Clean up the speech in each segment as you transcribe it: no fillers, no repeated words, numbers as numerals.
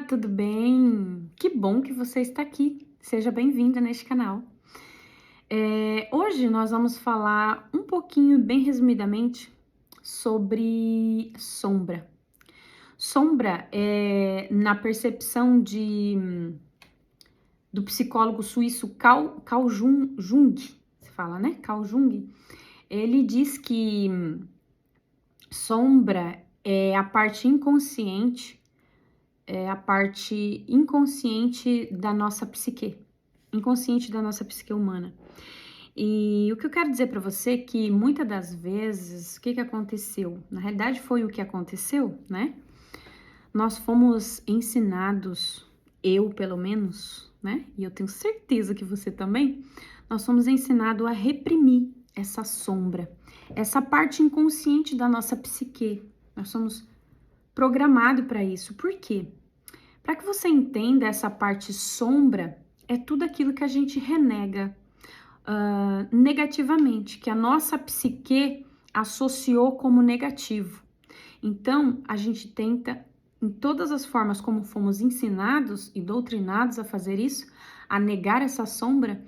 tudo bem? Que bom que você está aqui. Seja bem-vinda neste canal. Hoje nós vamos falar um pouquinho, bem resumidamente, sobre sombra. Sombra na percepção do psicólogo suíço Carl Jung, se fala, né? Carl Jung. Ele diz que sombra é a parte inconsciente da nossa psique, inconsciente da nossa psique humana. E o que eu quero dizer para você é que muitas das vezes, o que aconteceu? Na realidade foi o que aconteceu, né? Nós fomos ensinados, eu pelo menos, né? E eu tenho certeza que você também, nós fomos ensinados a reprimir essa sombra, essa parte inconsciente da nossa psique. Nós somos programados para isso. Por quê? Para que você entenda essa parte sombra, é tudo aquilo que a gente renega negativamente, que a nossa psique associou como negativo. Então, a gente tenta, em todas as formas como fomos ensinados e doutrinados a fazer isso, a negar essa sombra,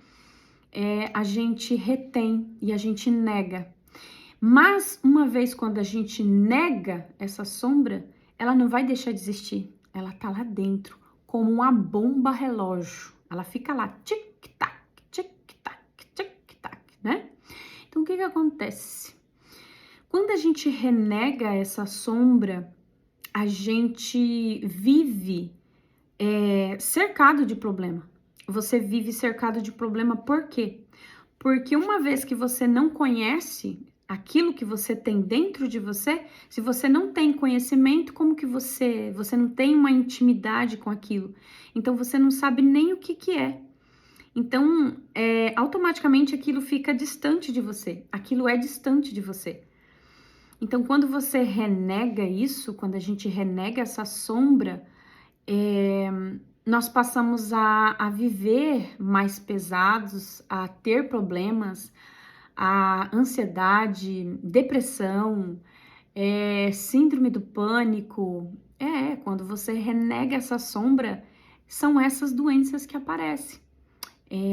a gente retém e a gente nega. Mas, uma vez quando a gente nega essa sombra, ela não vai deixar de existir. Ela tá lá dentro, como uma bomba relógio. Ela fica lá, tic-tac, tic-tac, tic-tac, né? Então, o que acontece? Quando a gente renega essa sombra, a gente vive cercado de problema. Você vive cercado de problema por quê? Porque uma vez que você não conhece aquilo que você tem dentro de você, se você não tem conhecimento, como que você não tem uma intimidade com aquilo? Então você não sabe nem o que é. Então, automaticamente aquilo fica distante de você. Aquilo é distante de você. Então, quando você renega isso, quando a gente renega essa sombra, nós passamos a viver mais pesados, a ter problemas, a ansiedade, depressão, síndrome do pânico. Quando você renega essa sombra, são essas doenças que aparecem.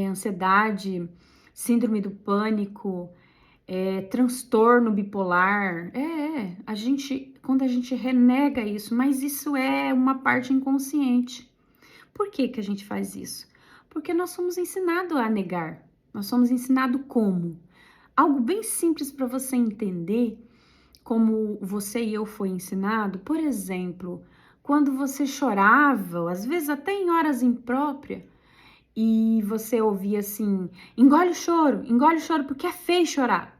Ansiedade, síndrome do pânico, transtorno bipolar. Quando a gente renega isso, mas isso é uma parte inconsciente. Por que a gente faz isso? Porque nós somos ensinados a negar. Nós somos ensinados como? Algo bem simples para você entender como você e eu foi ensinado. Por exemplo, quando você chorava, às vezes até em horas impróprias, e você ouvia assim, engole o choro porque é feio chorar.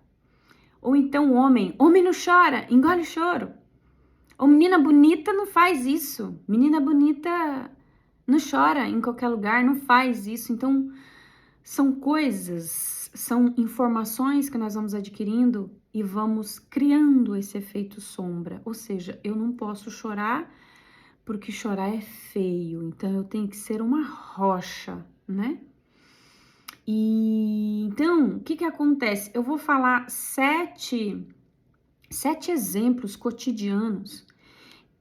Ou então homem não chora, engole o choro. Ou menina bonita não faz isso, menina bonita não chora em qualquer lugar, não faz isso. Então, são coisas, são informações que nós vamos adquirindo e vamos criando esse efeito sombra. Ou seja, eu não posso chorar porque chorar é feio, então eu tenho que ser uma rocha, né? E então, o que acontece? Eu vou falar sete exemplos cotidianos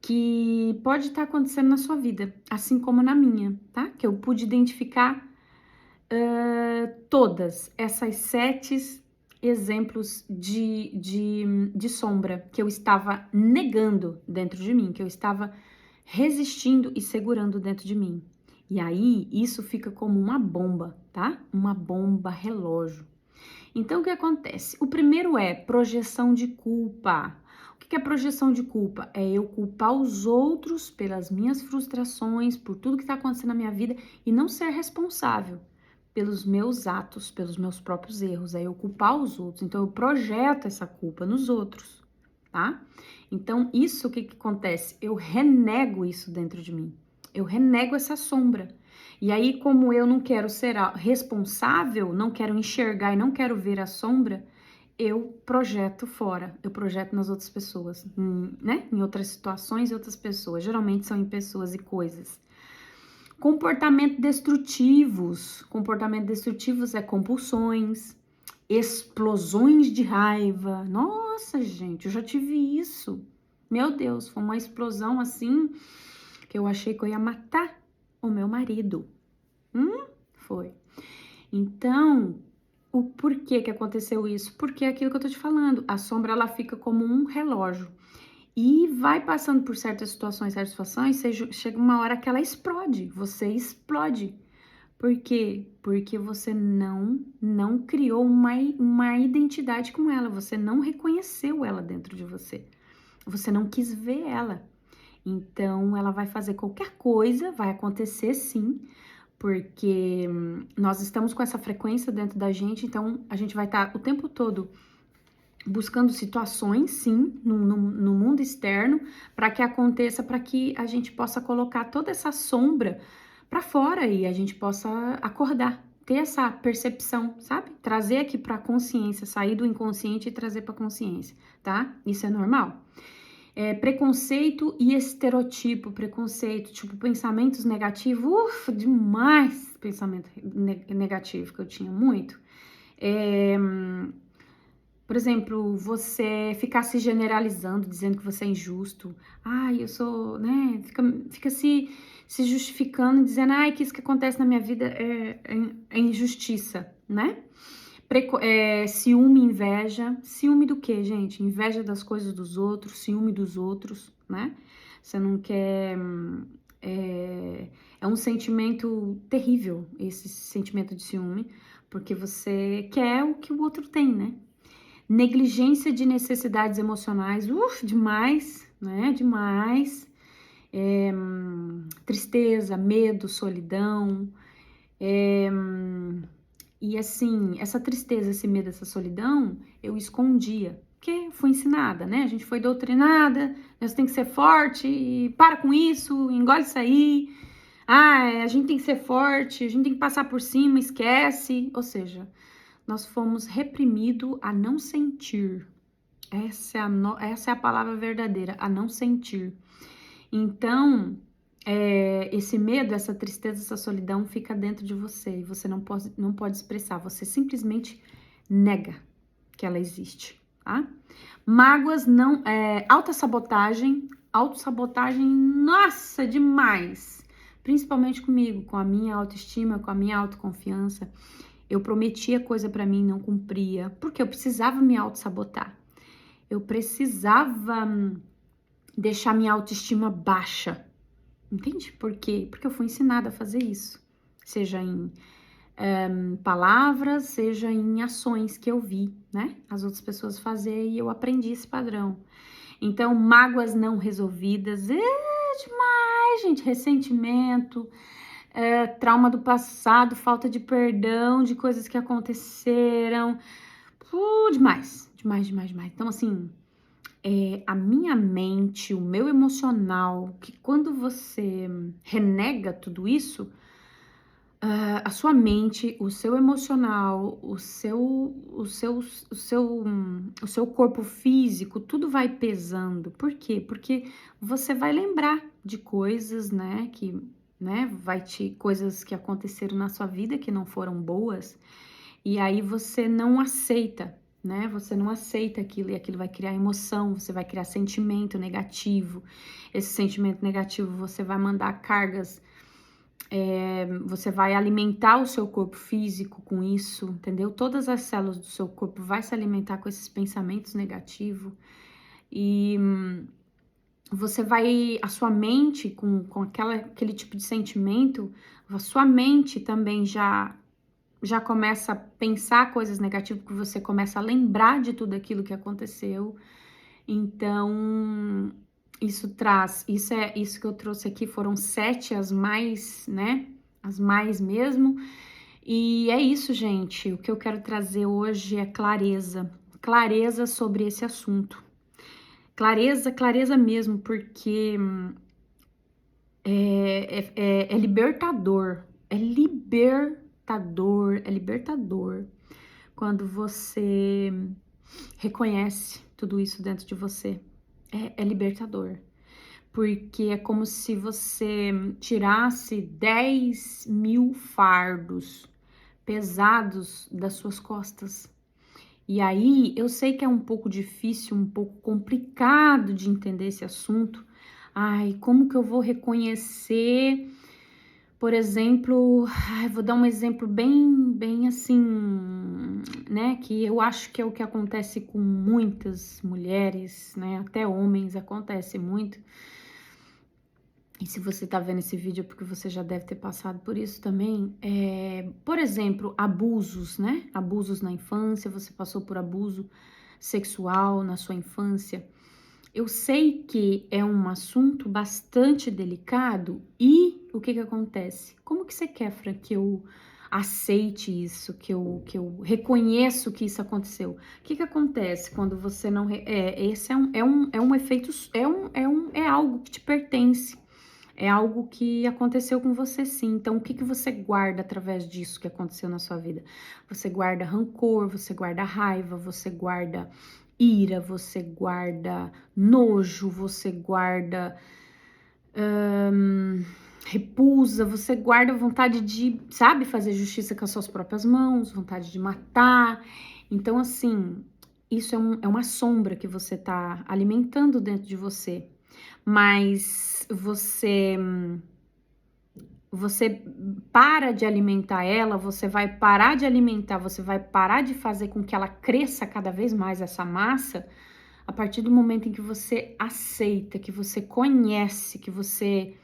que pode estar acontecendo na sua vida, assim como na minha, tá? Que eu pude identificar todas essas 7 exemplos de sombra que eu estava negando dentro de mim, que eu estava resistindo e segurando dentro de mim. E aí, isso fica como uma bomba, tá? Uma bomba relógio. Então, o que acontece? O primeiro é projeção de culpa. O que é projeção de culpa? É eu culpar os outros pelas minhas frustrações, por tudo que está acontecendo na minha vida e não ser responsável pelos meus atos, pelos meus próprios erros. É eu culpar os outros. Então, eu projeto essa culpa nos outros, tá? Então, isso o que acontece? Eu renego isso dentro de mim. Eu renego essa sombra. E aí, como eu não quero ser responsável, não quero enxergar e não quero ver a sombra, eu projeto fora, eu projeto nas outras pessoas, né? Em outras situações e outras pessoas. Geralmente são em pessoas e coisas. Comportamentos destrutivos. Comportamentos destrutivos é compulsões, explosões de raiva. Nossa, gente, eu já tive isso. Meu Deus, foi uma explosão assim que eu achei que eu ia matar o meu marido. Foi. Então, o porquê que aconteceu isso? Porque é aquilo que eu tô te falando, a sombra ela fica como um relógio e vai passando por certas situações, chega uma hora que ela explode, você explode. Por quê? Porque você não criou uma identidade com ela, você não reconheceu ela dentro de você. Você não quis ver ela. Então, ela vai fazer qualquer coisa, vai acontecer sim, porque nós estamos com essa frequência dentro da gente, então a gente vai estar o tempo todo buscando situações, sim, no mundo externo, para que aconteça, para que a gente possa colocar toda essa sombra para fora e a gente possa acordar, ter essa percepção, sabe? Trazer aqui para a consciência, sair do inconsciente e trazer para a consciência, tá? Isso é normal. Preconceito e estereotipo, preconceito, tipo pensamentos negativos, demais pensamento negativo que eu tinha muito. Por exemplo, você ficar se generalizando, dizendo que você é injusto. Ai, eu sou, né? Fica se justificando, dizendo, ai, que isso que acontece na minha vida é injustiça, né? Ciúme, inveja. Ciúme do quê, gente? Inveja das coisas dos outros, ciúme dos outros, né? Você não quer. É um sentimento terrível, esse sentimento de ciúme, porque você quer o que o outro tem, né? Negligência de necessidades emocionais, demais, né? Demais. Tristeza, medo, solidão. E assim, essa tristeza, esse medo, essa solidão, eu escondia. Porque fui ensinada, né? A gente foi doutrinada, nós tem que ser forte, e para com isso, engole isso aí. Ah, a gente tem que ser forte, a gente tem que passar por cima, esquece. Ou seja, nós fomos reprimidos a não sentir. Essa é a palavra verdadeira, a não sentir. Então, esse medo, essa tristeza, essa solidão fica dentro de você e você não pode expressar, você simplesmente nega que ela existe, tá? Mágoas não, autossabotagem, nossa, demais, principalmente comigo, com a minha autoestima, com a minha autoconfiança. Eu prometia coisa pra mim, não cumpria, porque eu precisava me autossabotar. Eu precisava deixar minha autoestima baixa. Entende? Por quê? Porque eu fui ensinada a fazer isso. Seja em palavras, seja em ações que eu vi, né? As outras pessoas fazer e eu aprendi esse padrão. Então, mágoas não resolvidas, demais, gente. Ressentimento, trauma do passado, falta de perdão de coisas que aconteceram. Demais, demais, demais, demais. Então, assim, a minha mente, o meu emocional, que quando você renega tudo isso, a sua mente, o seu emocional, o seu corpo físico, tudo vai pesando. Por quê? Porque você vai lembrar de coisas, né, coisas que aconteceram na sua vida que não foram boas, e aí você não aceita, né? Você não aceita aquilo e aquilo vai criar emoção, você vai criar sentimento negativo. Esse sentimento negativo você vai mandar cargas, você vai alimentar o seu corpo físico com isso, entendeu? Todas as células do seu corpo vai se alimentar com esses pensamentos negativos e você vai, a sua mente com aquele tipo de sentimento, a sua mente também já começa a pensar coisas negativas, porque você começa a lembrar de tudo aquilo que aconteceu. Então, isso que eu trouxe aqui, foram 7 as mais, né? As mais mesmo. E é isso, gente. O que eu quero trazer hoje é clareza. Clareza sobre esse assunto. Clareza, clareza mesmo, porque é libertador. É libertador, é libertador quando você reconhece tudo isso dentro de você. É libertador. Porque é como se você tirasse 10.000 fardos pesados das suas costas. E aí, eu sei que é um pouco difícil, um pouco complicado de entender esse assunto, Ai, como que eu vou reconhecer, por exemplo, vou dar um exemplo bem assim, né, que eu acho que é o que acontece com muitas mulheres, né, até homens acontece muito. E se você tá vendo esse vídeo é porque você já deve ter passado por isso também. Por exemplo, abusos, né? Abusos na infância, você passou por abuso sexual na sua infância. Eu sei que é um assunto bastante delicado e o que que acontece? Como que você quer, Fran, que eu aceite isso, que eu reconheço que isso aconteceu? O que que acontece quando você não... esse é um efeito, é algo que te pertence. É algo que aconteceu com você, sim. Então, o que que você guarda através disso que aconteceu na sua vida? Você guarda rancor, você guarda raiva, você guarda ira, você guarda nojo, você guarda repulsa, você guarda vontade de, sabe, fazer justiça com as suas próprias mãos, vontade de matar. Então, assim, isso é uma sombra que você tá alimentando dentro de você. Mas você para de alimentar ela, você vai parar de alimentar, você vai parar de fazer com que ela cresça cada vez mais essa massa, a partir do momento em que você aceita, que você conhece, que você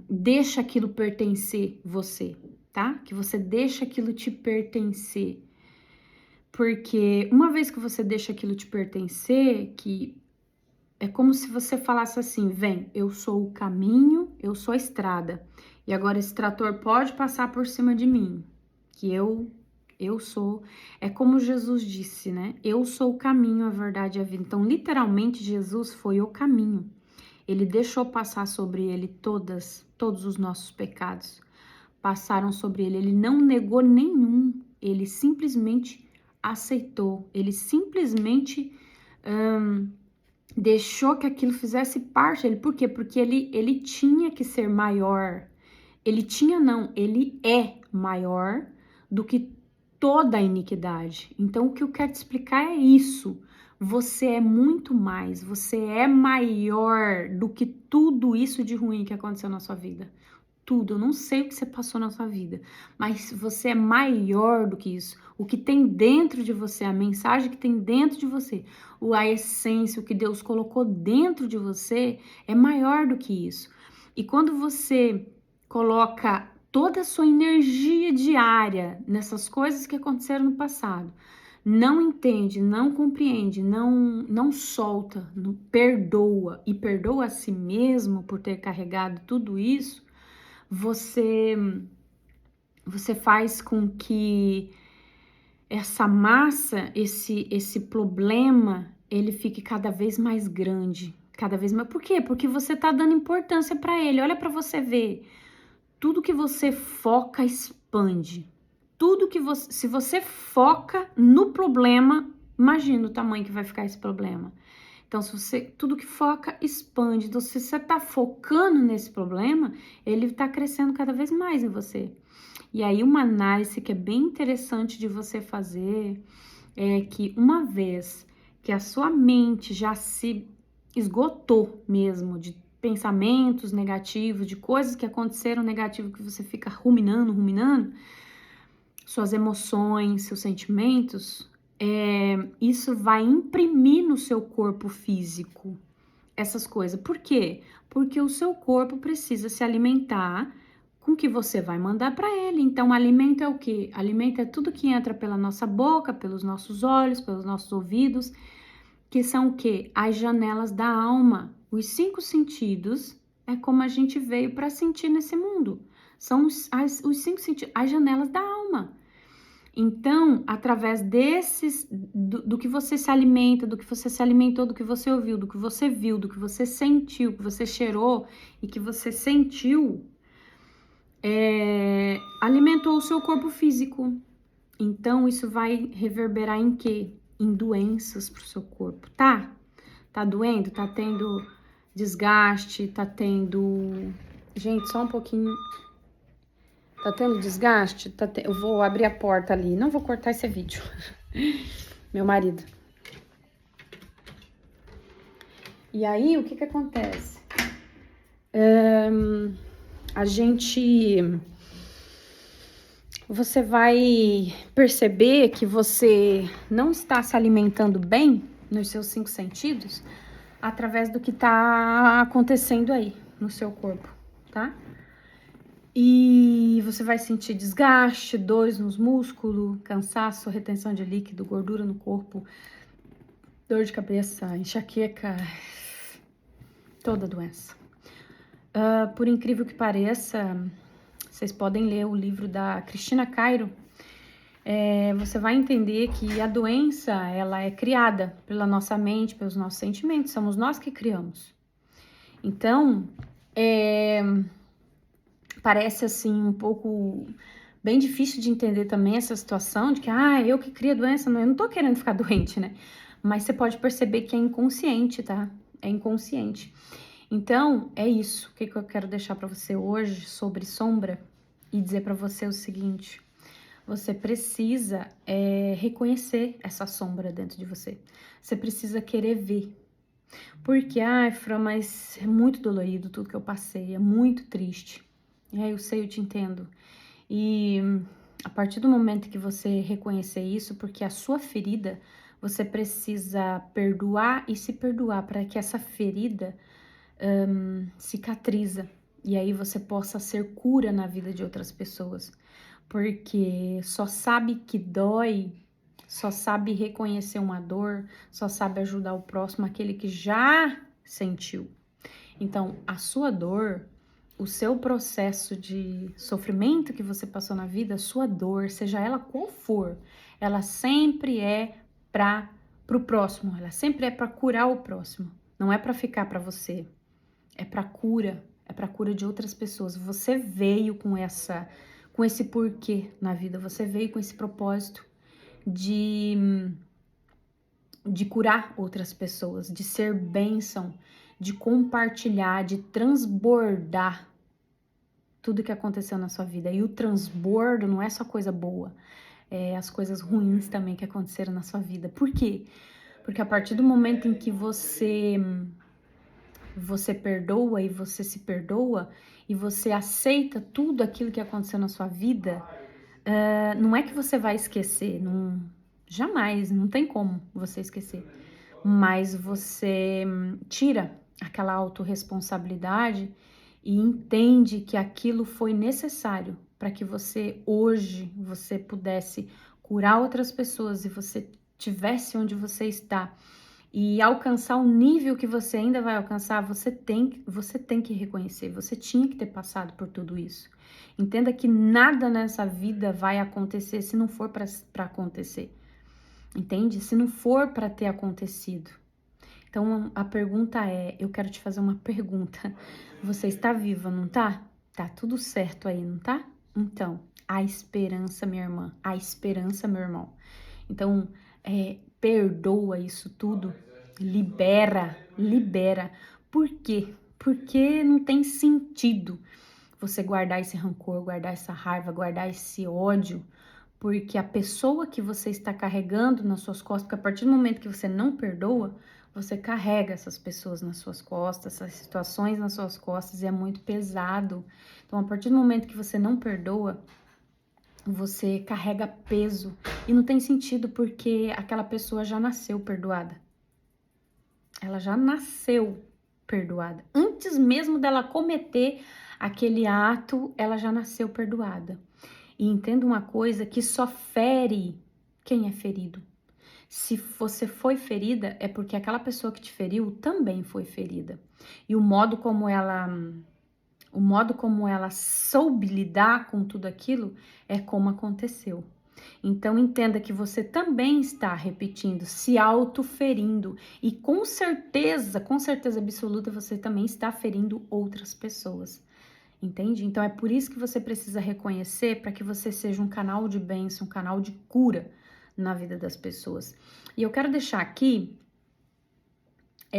deixa aquilo pertencer você, tá? Que você deixa aquilo te pertencer. Porque uma vez que você deixa aquilo te pertencer, que é como se você falasse assim: vem, eu sou o caminho, eu sou a estrada. E agora esse trator pode passar por cima de mim, que eu sou. É como Jesus disse, né? Eu sou o caminho, a verdade e a vida. Então, literalmente, Jesus foi o caminho. Ele deixou passar sobre ele todos os nossos pecados. Passaram sobre ele. Ele não negou nenhum. Ele simplesmente aceitou. Ele simplesmente deixou que aquilo fizesse parte dele. Por quê? Porque ele tinha que ser maior. Ele tinha, não, ele é maior do que toda a iniquidade. Então, o que eu quero te explicar é isso. Você é muito mais, você é maior do que tudo isso de ruim que aconteceu na sua vida. Tudo, eu não sei o que você passou na sua vida, mas você é maior do que isso. O que tem dentro de você, a mensagem que tem dentro de você, a essência, o que Deus colocou dentro de você é maior do que isso. E quando você coloca toda a sua energia diária nessas coisas que aconteceram no passado, não entende, não compreende, não solta, não perdoa e perdoa a si mesmo por ter carregado tudo isso, você faz com que essa massa, esse problema, ele fique cada vez mais grande, cada vez mais. Por quê? Porque você tá dando importância para ele. Olha para você ver. Tudo que você foca expande. Tudo que você, se você foca no problema, imagina o tamanho que vai ficar esse problema. Então, se você, tudo que foca expande. Então, se você tá focando nesse problema, ele tá crescendo cada vez mais em você. E aí, uma análise que é bem interessante de você fazer é que uma vez que a sua mente já se esgotou mesmo de pensamentos negativos, de coisas que aconteceram negativas que você fica ruminando, suas emoções, seus sentimentos, isso vai imprimir no seu corpo físico essas coisas. Por quê? Porque o seu corpo precisa se alimentar com o que você vai mandar para ele. Então, alimento é o quê? Alimento é tudo que entra pela nossa boca, pelos nossos olhos, pelos nossos ouvidos, que são o quê? As janelas da alma. Os 5 sentidos é como a gente veio para sentir nesse mundo. São os 5 sentidos, as janelas da alma. Então, através desses, do que você se alimenta, do que você se alimentou, do que você ouviu, do que você viu, do que você sentiu, que você cheirou e que você sentiu, alimentou o seu corpo físico. Então, isso vai reverberar em quê? Em doenças pro seu corpo, tá? Tá doendo? Tá tendo desgaste? Tá tendo... Gente, só um pouquinho... Tá tendo desgaste? Eu vou abrir a porta ali. Não vou cortar esse vídeo. Meu marido. E aí, o que acontece? Você vai perceber que você não está se alimentando bem nos seus 5 sentidos através do que está acontecendo aí no seu corpo, tá? E você vai sentir desgaste, dores nos músculos, cansaço, retenção de líquido, gordura no corpo, dor de cabeça, enxaqueca, toda doença. Por incrível que pareça, vocês podem ler o livro da Cristina Cairo. Você vai entender que a doença, ela é criada pela nossa mente, pelos nossos sentimentos, somos nós que criamos. Então, parece assim um pouco bem difícil de entender também essa situação de que, eu que crio a doença, eu não tô querendo ficar doente, né? Mas você pode perceber que é inconsciente, tá? É inconsciente. Então, é isso. O que eu quero deixar para você hoje sobre sombra e dizer para você o seguinte: você precisa reconhecer essa sombra dentro de você. Você precisa querer ver. Porque, Fran, mas é muito dolorido tudo que eu passei, é muito triste. Eu sei, eu te entendo. E a partir do momento que você reconhecer isso, porque a sua ferida, você precisa perdoar e se perdoar para que essa ferida cicatriza. E aí você possa ser cura na vida de outras pessoas. Porque só sabe que dói, só sabe reconhecer uma dor, só sabe ajudar o próximo, aquele que já sentiu. Então, a sua dor, o seu processo de sofrimento que você passou na vida, a sua dor, seja ela qual for, ela sempre é para o próximo, ela sempre é para curar o próximo, não é para ficar para você, é para cura de outras pessoas. Você veio com esse porquê na vida, você veio com esse propósito de curar outras pessoas, de ser bênção, de compartilhar, de transbordar tudo que aconteceu na sua vida. E o transbordo não é só coisa boa, é as coisas ruins também que aconteceram na sua vida. Por quê? Porque a partir do momento em que você perdoa e você se perdoa e você aceita tudo aquilo que aconteceu na sua vida, não é que você vai esquecer, não, jamais, não tem como você esquecer, mas você tira aquela autorresponsabilidade e entende que aquilo foi necessário para que você hoje você pudesse curar outras pessoas e você tivesse onde você está e alcançar o nível que você ainda vai alcançar, você tem que reconhecer, você tinha que ter passado por tudo isso. Entenda que nada nessa vida vai acontecer se não for para acontecer. Entende? Se não for para ter acontecido. Então a pergunta eu quero te fazer uma pergunta. Você está viva, não tá? Tá tudo certo aí, não tá? Então, a esperança, minha irmã, a esperança, meu irmão. Então, perdoa isso tudo, libera. Por quê? Porque não tem sentido você guardar esse rancor, guardar essa raiva, guardar esse ódio, porque a pessoa que você está carregando nas suas costas, porque a partir do momento que você não perdoa, você carrega essas pessoas nas suas costas, essas situações nas suas costas, e é muito pesado. Então, a partir do momento que você não perdoa, você carrega peso e não tem sentido porque aquela pessoa já nasceu perdoada. Ela já nasceu perdoada. Antes mesmo dela cometer aquele ato, ela já nasceu perdoada. E entenda uma coisa, que só fere quem é ferido. Se você foi ferida, é porque aquela pessoa que te feriu também foi ferida. E o modo como ela soube lidar com tudo aquilo é como aconteceu. Então entenda que você também está repetindo, se autoferindo e com certeza absoluta, você também está ferindo outras pessoas. Entende? Então é por isso que você precisa reconhecer para que você seja um canal de bênção, um canal de cura na vida das pessoas. E eu quero deixar aqui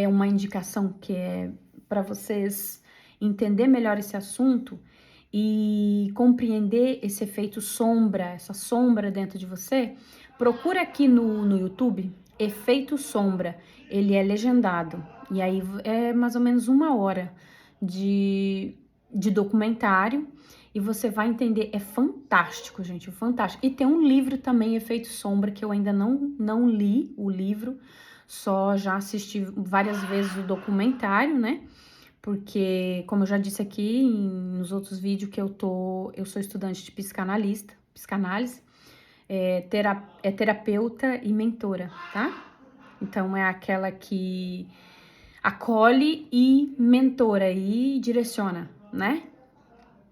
uma indicação que é para vocês entender melhor esse assunto e compreender esse efeito sombra, essa sombra dentro de você. Procura aqui no YouTube, efeito sombra. Ele é legendado. E aí é mais ou menos 1 hora de documentário e você vai entender. É fantástico, gente, fantástico. E tem um livro também, Efeito Sombra, que eu ainda não li o livro, só já assisti várias vezes o documentário, né? Porque, como eu já disse aqui nos outros vídeos, que eu sou estudante de psicanálise, é terapeuta e mentora, tá? Então, é aquela que acolhe e mentora e direciona, né?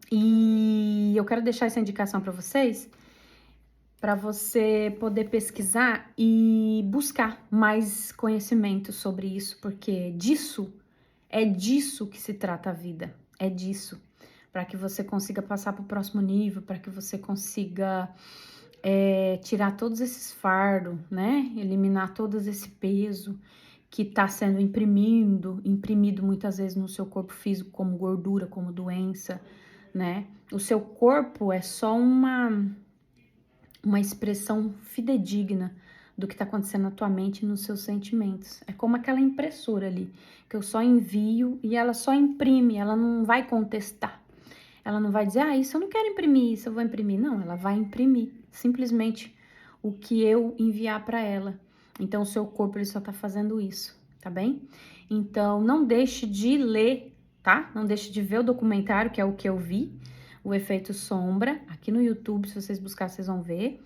E eu quero deixar essa indicação para você poder pesquisar e buscar mais conhecimento sobre isso, porque é disso que se trata a vida, é disso, para que você consiga passar para o próximo nível, para que você consiga tirar todos esses fardos, né? Eliminar todo esse peso que está sendo imprimido muitas vezes no seu corpo físico como gordura, como doença, né? O seu corpo é só uma expressão fidedigna do que está acontecendo na tua mente e nos seus sentimentos. É como aquela impressora ali, que eu só envio e ela só imprime, ela não vai contestar. Ela não vai dizer, isso eu não quero imprimir, isso eu vou imprimir. Não, ela vai imprimir simplesmente o que eu enviar para ela. Então, o seu corpo ele só tá fazendo isso, tá bem? Então, não deixe de ler, tá? Não deixe de ver o documentário, que é o que eu vi, o Efeito Sombra, aqui no YouTube, se vocês buscarem, vocês vão ver.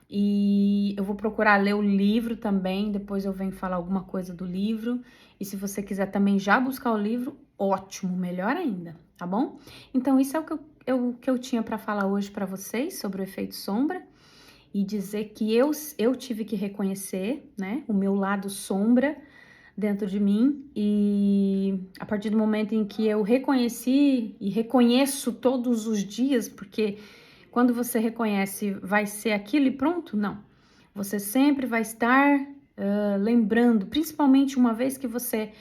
E eu vou procurar ler o livro também, depois eu venho falar alguma coisa do livro. E se você quiser também já buscar o livro, ótimo, melhor ainda, tá bom? Então, isso é o que eu tinha para falar hoje para vocês sobre o efeito sombra e dizer que eu tive que reconhecer, né, o meu lado sombra dentro de mim, e a partir do momento em que eu reconheci e reconheço todos os dias, porque quando você reconhece vai ser aquilo e pronto, não. Você sempre vai estar lembrando, principalmente uma vez que você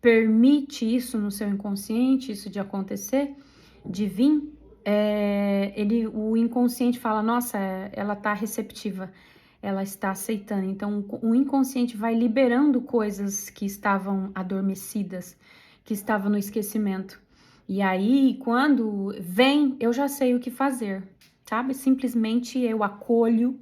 permite isso no seu inconsciente, isso de acontecer, de vir, o inconsciente fala, nossa, ela tá receptiva, ela está aceitando. Então, o inconsciente vai liberando coisas que estavam adormecidas, que estavam no esquecimento. E aí, quando vem, eu já sei o que fazer, sabe? Simplesmente eu acolho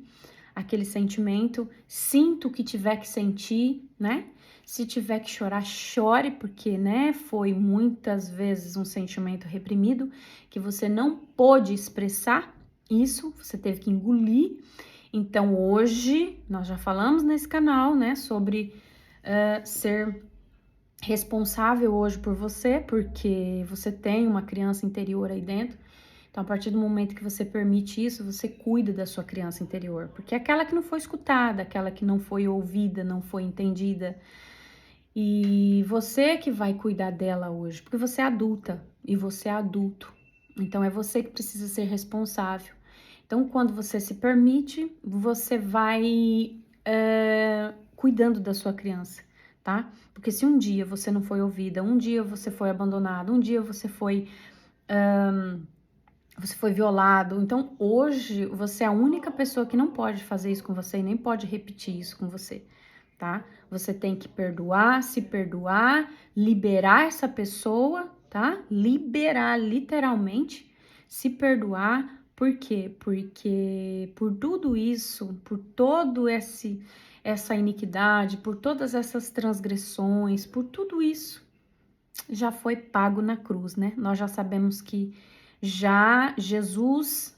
aquele sentimento, sinto o que tiver que sentir, né? Se tiver que chorar, chore, porque, né, foi muitas vezes um sentimento reprimido que você não pôde expressar isso, você teve que engolir. Então, hoje, nós já falamos nesse canal, né, sobre ser responsável hoje por você, porque você tem uma criança interior aí dentro. Então, a partir do momento que você permite isso, você cuida da sua criança interior, porque é aquela que não foi escutada, aquela que não foi ouvida, não foi entendida. E você que vai cuidar dela hoje, porque você é adulta e você é adulto. Então, é você que precisa ser responsável. Então, quando você se permite, você vai cuidando da sua criança, tá? Porque se um dia você não foi ouvida, um dia você foi abandonado, um dia você foi violado. Então, hoje, você é a única pessoa que não pode fazer isso com você e nem pode repetir isso com você, tá? Você tem que perdoar, se perdoar, liberar essa pessoa, tá? Liberar, literalmente, se perdoar. Por quê? Porque por tudo isso, por todo essa iniquidade, por todas essas transgressões, por tudo isso, já foi pago na cruz, né? Nós já sabemos que já Jesus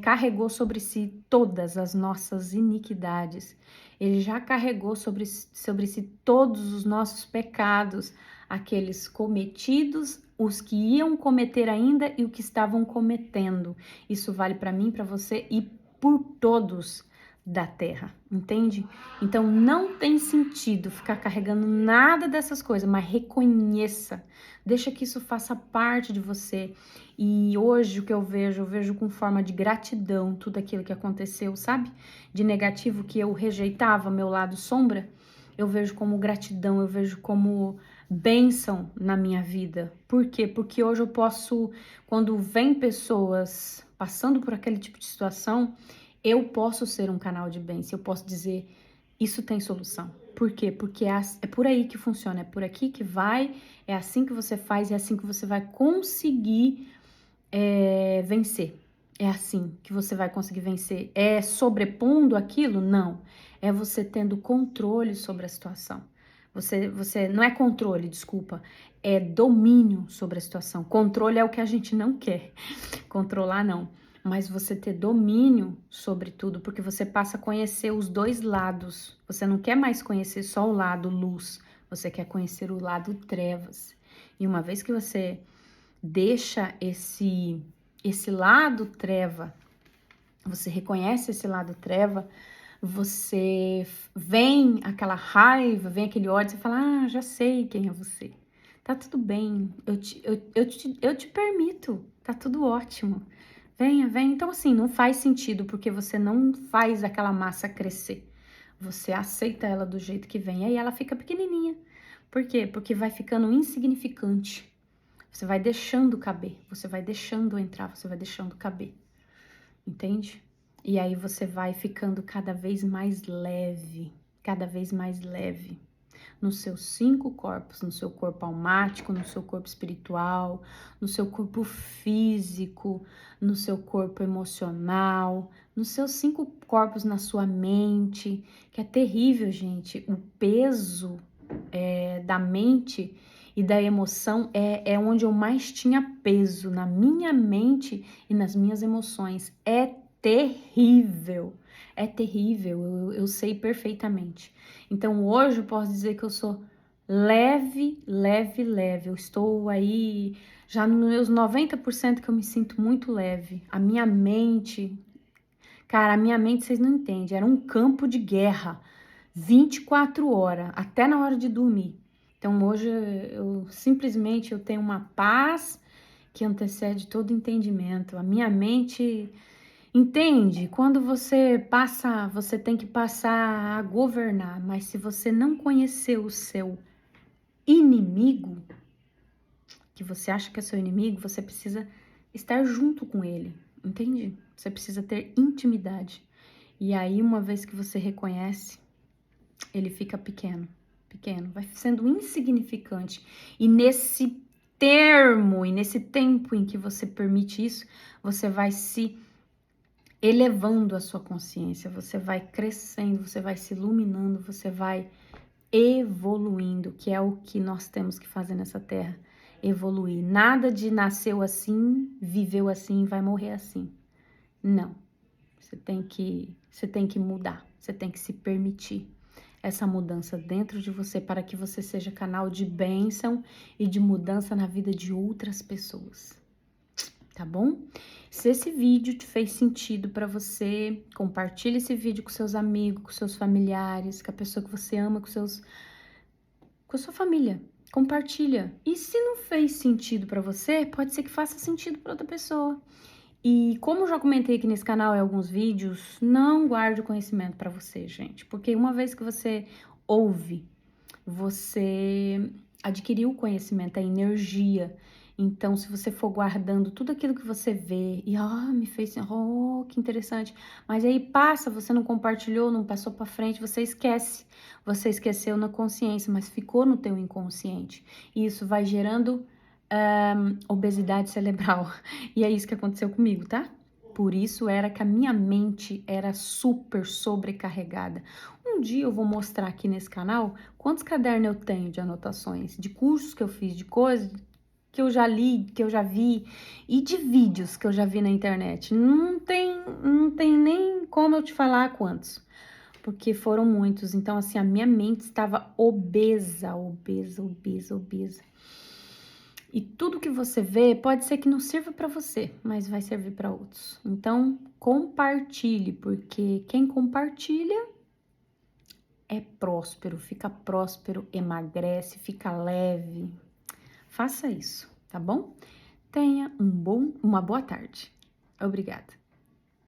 carregou sobre si todas as nossas iniquidades. Ele já carregou sobre si todos os nossos pecados, aqueles cometidos, os que iam cometer ainda e o que estavam cometendo. Isso vale para mim, para você e por todos da terra, entende? Então não tem sentido ficar carregando nada dessas coisas, mas reconheça, deixa que isso faça parte de você. E hoje o que eu vejo com forma de gratidão tudo aquilo que aconteceu, sabe? De negativo que eu rejeitava, meu lado sombra, eu vejo como gratidão, eu vejo como bênção na minha vida. Por quê? Porque hoje eu posso, quando vem pessoas passando por aquele tipo de situação, eu posso ser um canal de bênção, eu posso dizer, isso tem solução. Por quê? Porque é por aí que funciona, é por aqui que vai, é assim que você faz, é assim que você vai conseguir vencer. É assim que você vai conseguir vencer. É sobrepondo aquilo? Não. É você tendo controle sobre a situação. Você não é controle, desculpa, é domínio sobre a situação. Controle é o que a gente não quer. Controlar não. Mas você ter domínio sobre tudo, porque você passa a conhecer os dois lados. Você não quer mais conhecer só o lado luz, você quer conhecer o lado trevas. E uma vez que você deixa esse lado treva, você reconhece esse lado treva, você vem aquela raiva, vem aquele ódio, você fala, ah, já sei quem é você. Tá tudo bem, eu te permito, tá tudo ótimo. Venha, venha. Então, assim, não faz sentido, porque você não faz aquela massa crescer. Você aceita ela do jeito que vem, aí ela fica pequenininha. Por quê? Porque vai ficando insignificante. Você vai deixando caber, você vai deixando entrar, você vai deixando caber, entende? E aí você vai ficando cada vez mais leve, nos seus 5 corpos, no seu corpo almático, no seu corpo espiritual, no seu corpo físico, no seu corpo emocional, nos seus 5 corpos na sua mente, que é terrível, gente, o peso da mente e da emoção é onde eu mais tinha peso, na minha mente e nas minhas emoções. É terrível, eu sei perfeitamente. Então hoje eu posso dizer que eu sou leve, leve, leve. Eu estou aí já nos meus 90% que eu me sinto muito leve. A minha mente, cara, a minha mente, vocês não entendem, era um campo de guerra, 24 horas, até na hora de dormir. Então hoje eu simplesmente eu tenho uma paz que antecede todo entendimento. A minha mente entende, quando você passa, você tem que passar a governar, mas se você não conhecer o seu inimigo, que você acha que é seu inimigo, você precisa estar junto com ele, entende? Você precisa ter intimidade. E aí, uma vez que você reconhece, ele fica pequeno, pequeno, vai sendo insignificante. E nesse termo, e nesse tempo em que você permite isso, você vai se elevando a sua consciência, você vai crescendo, você vai se iluminando, você vai evoluindo, que é o que nós temos que fazer nessa terra, evoluir. Nada de nasceu assim, viveu assim, vai morrer assim. Não. Você tem que mudar, você tem que se permitir essa mudança dentro de você para que você seja canal de bênção e de mudança na vida de outras pessoas. Tá bom? Se esse vídeo te fez sentido para você, compartilhe esse vídeo com seus amigos, com seus familiares, com a pessoa que você ama, com a sua família. Compartilha. E se não fez sentido para você, pode ser que faça sentido para outra pessoa. E como eu já comentei aqui nesse canal em alguns vídeos, não guarde o conhecimento para você, gente. Porque uma vez que você ouve, você adquiriu o conhecimento, a energia. Então, se você for guardando tudo aquilo que você vê e, me fez, que interessante. Mas aí passa, você não compartilhou, não passou para frente, você esquece. Você esqueceu na consciência, mas ficou no teu inconsciente. E isso vai gerando obesidade cerebral. E é isso que aconteceu comigo, tá? Por isso era que a minha mente era super sobrecarregada. Um dia eu vou mostrar aqui nesse canal quantos cadernos eu tenho de anotações, de cursos que eu fiz, de coisas que eu já li, que eu já vi, e de vídeos que eu já vi na internet. Não tem nem como eu te falar quantos, porque foram muitos. Então, assim, a minha mente estava obesa. E tudo que você vê pode ser que não sirva para você, mas vai servir para outros. Então, compartilhe, porque quem compartilha é próspero, emagrece, fica leve. Faça isso, tá bom? Tenha uma boa tarde. Obrigada.